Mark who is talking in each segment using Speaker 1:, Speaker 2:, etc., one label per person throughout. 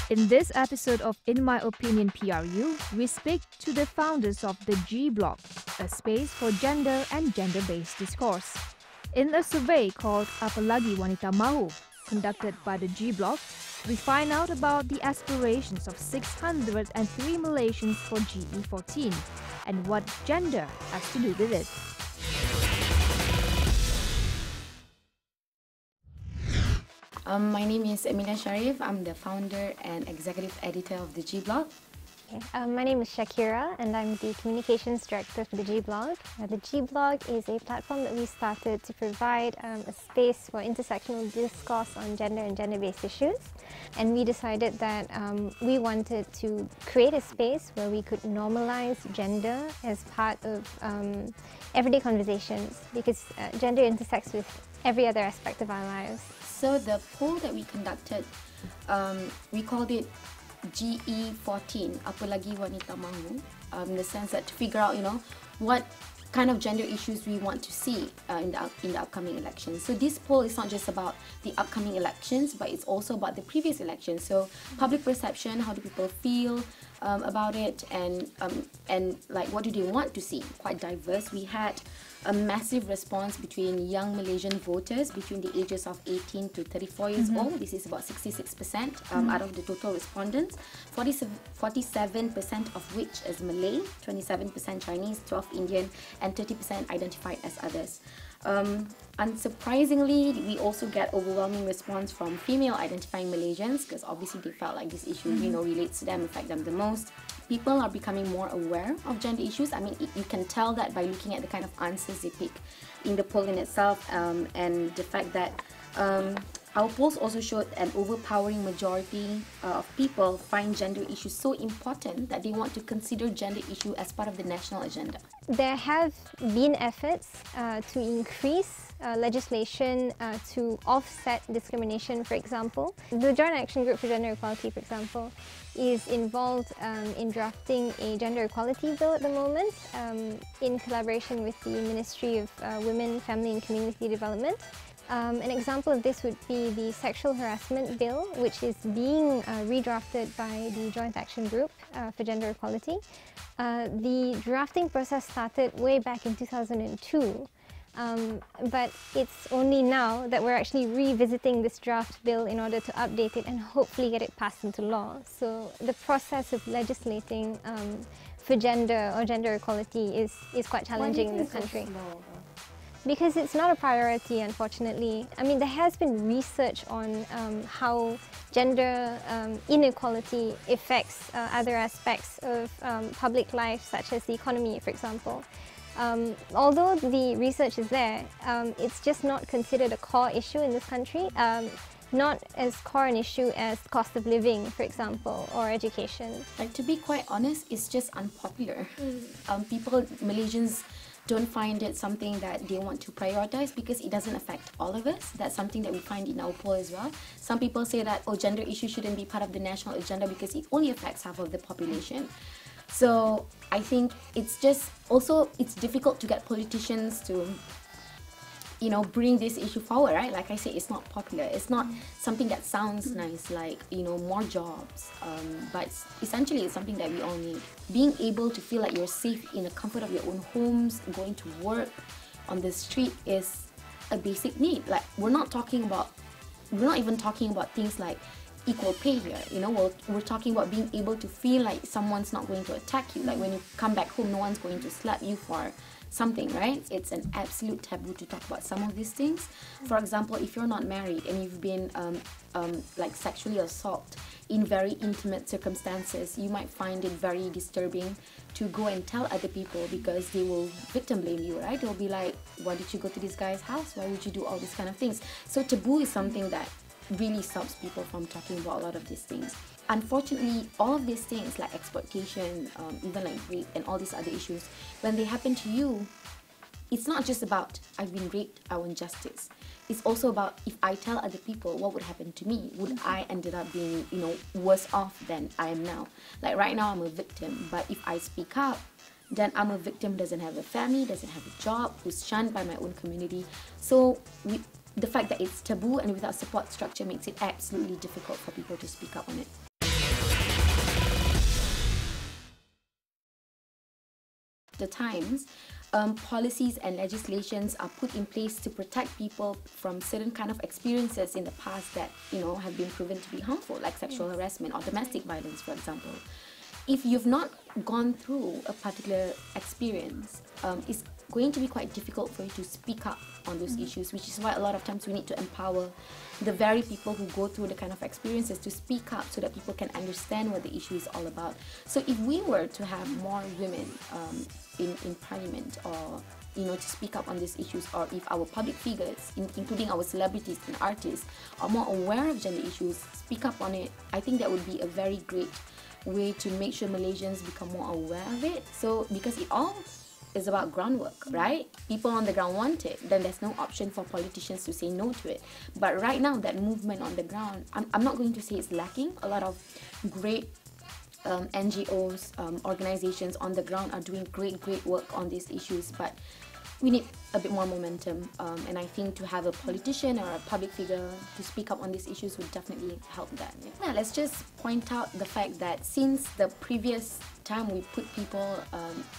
Speaker 1: In this episode of In My Opinion PRU, we speak to the founders of the G Blog, a space for gender and gender-based discourse. In a survey called Apa Lagi Wanita Mahu, conducted by the G Blog, we find out about the aspirations of 603 Malaysians for GE14 and what gender has to do with it.
Speaker 2: My name is Emellia Shariff. I'm the founder and executive editor of the G Blog.
Speaker 3: My name is Shakirah and I'm the communications director for the G Blog. The G Blog is a platform that we started to provide a space for intersectional discourse on gender and gender-based issues. And we decided that we wanted to create a space where we could normalize gender as part of everyday conversations, because gender intersects with every other aspect of our lives.
Speaker 2: So the poll that we conducted, we called it GE14, Apa Lagi Wanita Mahu, in the sense that to figure out, what kind of gender issues we want to see in the upcoming elections. So this poll is not just about the upcoming elections, but it's also about the previous elections. So public perception, how do people feel about it, and like what do they want to see? Quite diverse. We had a massive response between young Malaysian voters between the ages of 18 to 34 years old. This is about 66% out of the total respondents, 47% of which is Malay, 27% Chinese, 12 Indian, and 30% identified as others. Unsurprisingly, we also get overwhelming response from female identifying Malaysians, because obviously they felt like this issue relates to them, affect them the most. People are becoming more aware of gender issues. I mean, you can tell that by looking at the kind of answers they pick in the poll in itself, and the fact that our polls also showed an overpowering majority of people find gender issues so important that they want to consider gender issue as part of the national agenda.
Speaker 3: There have been efforts to increase legislation to offset discrimination, for example. The Joint Action Group for Gender Equality, for example, is involved in drafting a gender equality bill at the moment in collaboration with the Ministry of Women, Family and Community Development. An example of this would be the sexual harassment bill, which is being redrafted by the Joint Action Group for Gender Equality. The drafting process started way back in 2002, but it's only now that we're actually revisiting this draft bill in order to update it and hopefully get it passed into law. So the process of legislating for gender or gender equality is quite challenging in this country. Because it's not a priority, unfortunately. I mean, there has been research on how gender inequality affects other aspects of public life, such as the economy, for example. Although the research is there, it's just not considered a core issue in this country. Not as core an issue as cost of living, for example, or education.
Speaker 2: Like, to be quite honest, it's just unpopular. Malaysians don't find it something that they want to prioritize because it doesn't affect all of us. That's something that we find in our poll as well. Some people say that, gender issues shouldn't be part of the national agenda because it only affects half of the population. So I think it's just also, it's difficult to get politicians to bring this issue forward, right? Like I said, it's not popular. It's not something that sounds nice, like, more jobs. But essentially, it's something that we all need. Being able to feel like you're safe in the comfort of your own homes, going to work on the street is a basic need. Like, we're not even talking about things like equal pay here. We're talking about being able to feel like someone's not going to attack you. Like, when you come back home, no one's going to slap you for something, right? It's an absolute taboo to talk about some of these things. For example, if you're not married and you've been like sexually assaulted in very intimate circumstances, you might find it very disturbing to go and tell other people because they will victim blame you, right? They'll be like, why did you go to this guy's house? Why would you do all these kind of things? So taboo is something that really stops people from talking about a lot of these things. Unfortunately, all of these things like exploitation, even like rape and all these other issues, when they happen to you, it's not just about I've been raped, I want justice. It's also about, if I tell other people, what would happen to me? Would I ended up being, worse off than I am now? Like right now, I'm a victim, but if I speak up, then I'm a victim, doesn't have a family, doesn't have a job, who's shunned by my own community. So the fact that it's taboo and without support structure makes it absolutely difficult for people to speak up on it. the times, policies and legislations are put in place to protect people from certain kind of experiences in the past that, you know, have been proven to be harmful, like sexual harassment or domestic violence, for example. If you've not gone through a particular experience, it's going to be quite difficult for you to speak up on those issues, which is why a lot of times we need to empower the very people who go through the kind of experiences to speak up so that people can understand what the issue is all about. So if we were to have more women in parliament, or you know, to speak up on these issues, or if our public figures, including our celebrities and artists, are more aware of gender issues, speak up on it, I think that would be a very great way to make sure Malaysians become more aware of it. So because it all is about groundwork, right? People on the ground want it, then there's no option for politicians to say no to it. But right now, that movement on the ground, I'm not going to say it's lacking. A lot of great NGOs, organizations on the ground are doing great work on these issues, but we need a bit more momentum, and I think to have a politician or a public figure to speak up on these issues would definitely help that. Yeah, let's just point out the fact that since the previous time we put people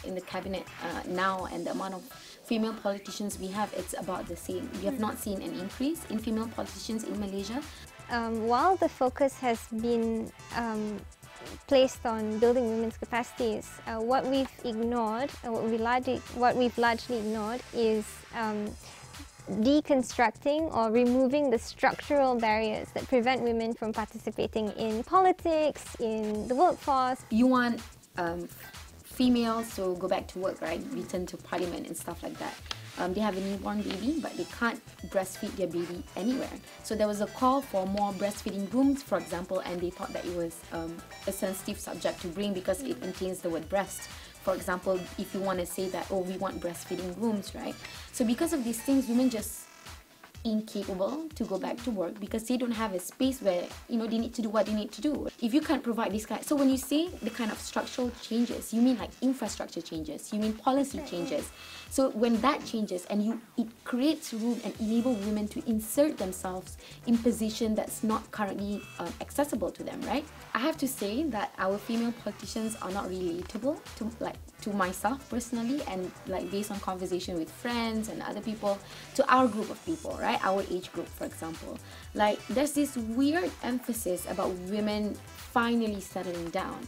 Speaker 2: in the cabinet now, and the amount of female politicians we have, it's about the same. We have not seen an increase in female politicians in Malaysia.
Speaker 3: While the focus has been placed on building women's capacities, what we've ignored, what we've largely ignored, is deconstructing or removing the structural barriers that prevent women from participating in politics, in the workforce.
Speaker 2: You want females to go back to work, right? Return to parliament and stuff like that. They have a newborn baby, but they can't breastfeed their baby anywhere. So there was a call for more breastfeeding rooms, for example, and they thought that it was a sensitive subject to bring because it contains the word breast. For example, if you want to say that, oh, we want breastfeeding rooms, right? So because of these things, women just incapable to go back to work because they don't have a space where, you know, they need to do what they need to do. If you can't provide this kind, so when you say the kind of structural changes, you mean like infrastructure changes, you mean policy changes. So when that changes and it creates room and enable women to insert themselves in position that's not currently accessible to them, right? I have to say that our female politicians are not relatable to myself personally, and like based on conversation with friends and other people, to our group of people, right? Our age group, for example. Like there's this weird emphasis about women finally settling down,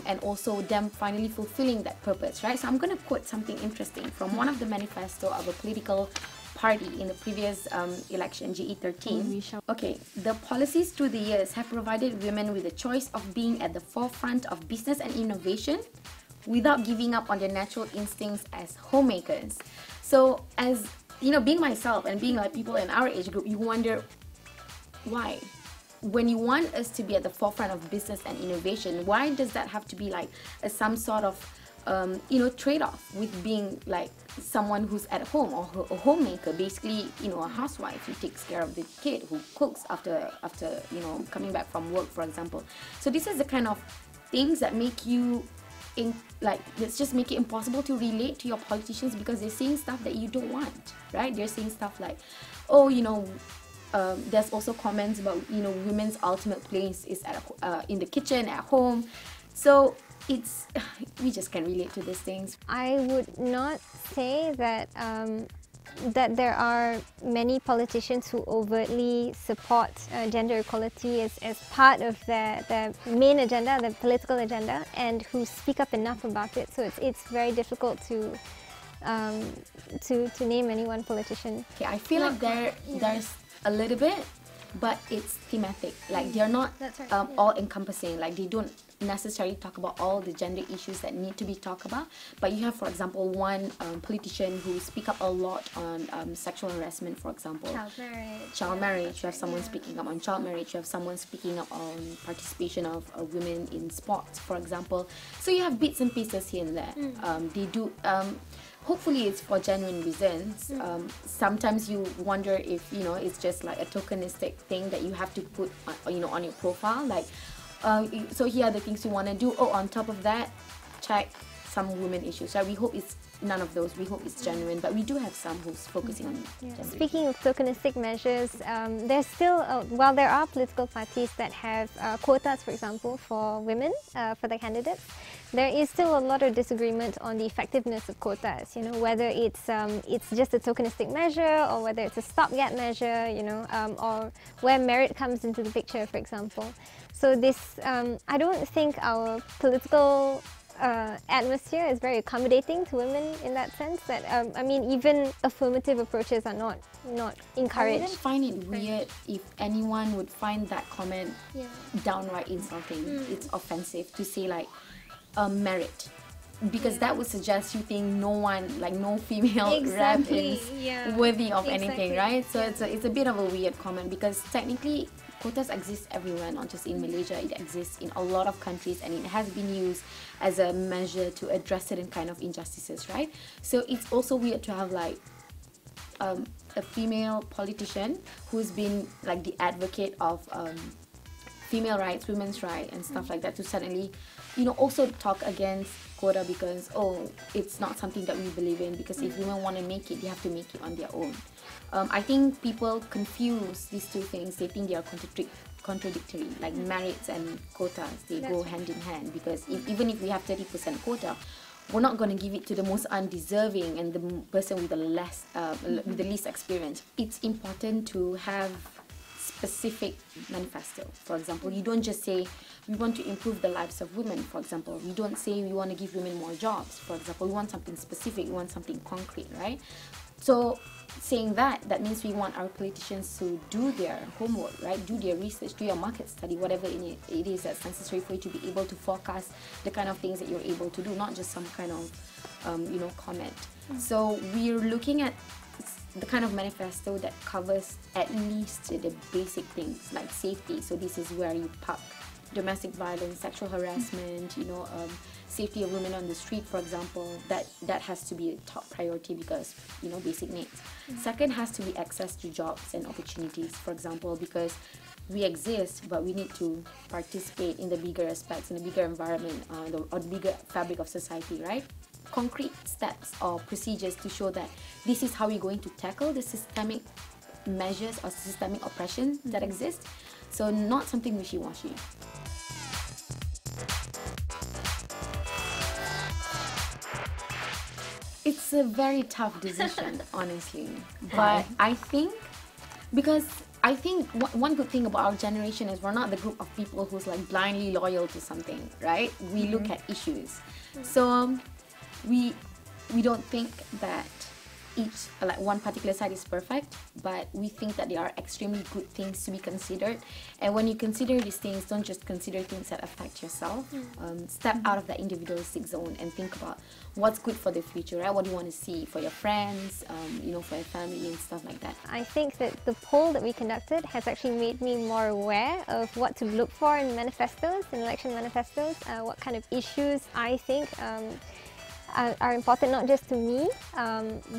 Speaker 2: and also them finally fulfilling that purpose, right? So I'm going to quote something interesting from one of the manifesto of a political party in the previous election, GE13. Okay, the policies through the years have provided women with the choice of being at the forefront of business and innovation without giving up on their natural instincts as homemakers. So as you know, being myself and being like people in our age group, you wonder why? When you want us to be at the forefront of business and innovation, why does that have to be like some sort of trade-off with being like someone who's at home, or a homemaker, basically, you know, a housewife who takes care of the kid, who cooks after you know, coming back from work, for example. So this is the kind of things that make you let's just make it impossible to relate to your politicians, because they're saying stuff that you don't want, right? They're saying stuff like, oh, you know, there's also comments about, you know, women's ultimate place is in the kitchen, at home. So it's, we just can't relate to these things.
Speaker 3: I would not say that that there are many politicians who overtly support gender equality as part of their main agenda, their political agenda, and who speak up enough about it. So it's very difficult to name any one politician.
Speaker 2: Okay, I feel like there's a little bit, but it's thematic. Like they're not all encompassing. Like they don't necessarily talk about all the gender issues that need to be talked about. But you have, for example, one politician who speak up a lot on sexual harassment, for example. Child marriage. You have someone speaking up on child marriage. You have someone speaking up on participation of women in sports, for example. So you have bits and pieces here and there. They do. Hopefully it's for genuine reasons. Sometimes you wonder if, you know, it's just like a tokenistic thing that you have to put on your profile, like so here are the things you want to do. Oh, on top of that, check some women issues, right? We hope it's none of those. We hope it's genuine, but we do have some who's focusing on gender.
Speaker 3: Speaking of tokenistic measures, there's still, while there are political parties that have quotas, for example, for women, for their candidates, there is still a lot of disagreement on the effectiveness of quotas, you know, whether it's just a tokenistic measure or whether it's a stopgap measure, you know, or where merit comes into the picture, for example. So this, I don't think our political atmosphere is very accommodating to women in that sense. That I mean, even affirmative approaches are not encouraged.
Speaker 2: I wouldn't find it weird if anyone would find that comment downright insulting. It's offensive to say like merit, because that would suggest you think no female rep is worthy of anything, right? So it's a bit of a weird comment, because technically quotas exist everywhere, not just in Malaysia. It exists in a lot of countries, and it has been used as a measure to address certain kind of injustices, right? So it's also weird to have like a female politician who's been like the advocate of female rights, women's rights and stuff like that, to suddenly, you know, also talk against quota because, oh, it's not something that we believe in, because if women want to make it, they have to make it on their own. I think people confuse these two things. They think they are contradictory, like merits and quotas. They go hand in hand, because even if we have 30% quota, we're not going to give it to the most undeserving and the person with the least experience. It's important to have specific manifesto. For example, you don't just say we want to improve the lives of women, for example. We don't say we want to give women more jobs, for example. We want something specific, we want something concrete, right? So saying that means we want our politicians to do their homework, right? Do their research, do your market study, whatever it is that's necessary for you to be able to forecast the kind of things that you're able to do, not just some kind of comment. So we're looking at the kind of manifesto that covers at least the basic things like safety. So this is where you park domestic violence, sexual harassment, you know, safety of women on the street, for example. That has to be a top priority, because, you know, basic needs. Second has to be access to jobs and opportunities, for example, because we exist, but we need to participate in the bigger aspects, in the bigger environment, or the bigger fabric of society, right? Concrete steps or procedures to show that this is how we're going to tackle the systemic measures or systemic oppression that exist. So not something wishy-washy. It's a very tough decision, honestly. But I think, because I think one good thing about our generation is we're not the group of people who's like blindly loyal to something, right? We look at issues. So we don't think that one particular side is perfect, but we think that there are extremely good things to be considered. And when you consider these things, don't just consider things that affect yourself. Step out of that individualistic zone and think about what's good for the future, right? What do you want to see for your friends, you know, for your family and stuff like that.
Speaker 3: I think that the poll that we conducted has actually made me more aware of what to look for in manifestos, in election manifestos, what kind of issues I think are important, not just to me,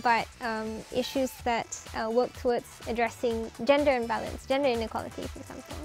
Speaker 3: but issues that work towards addressing gender imbalance, gender inequality, for example.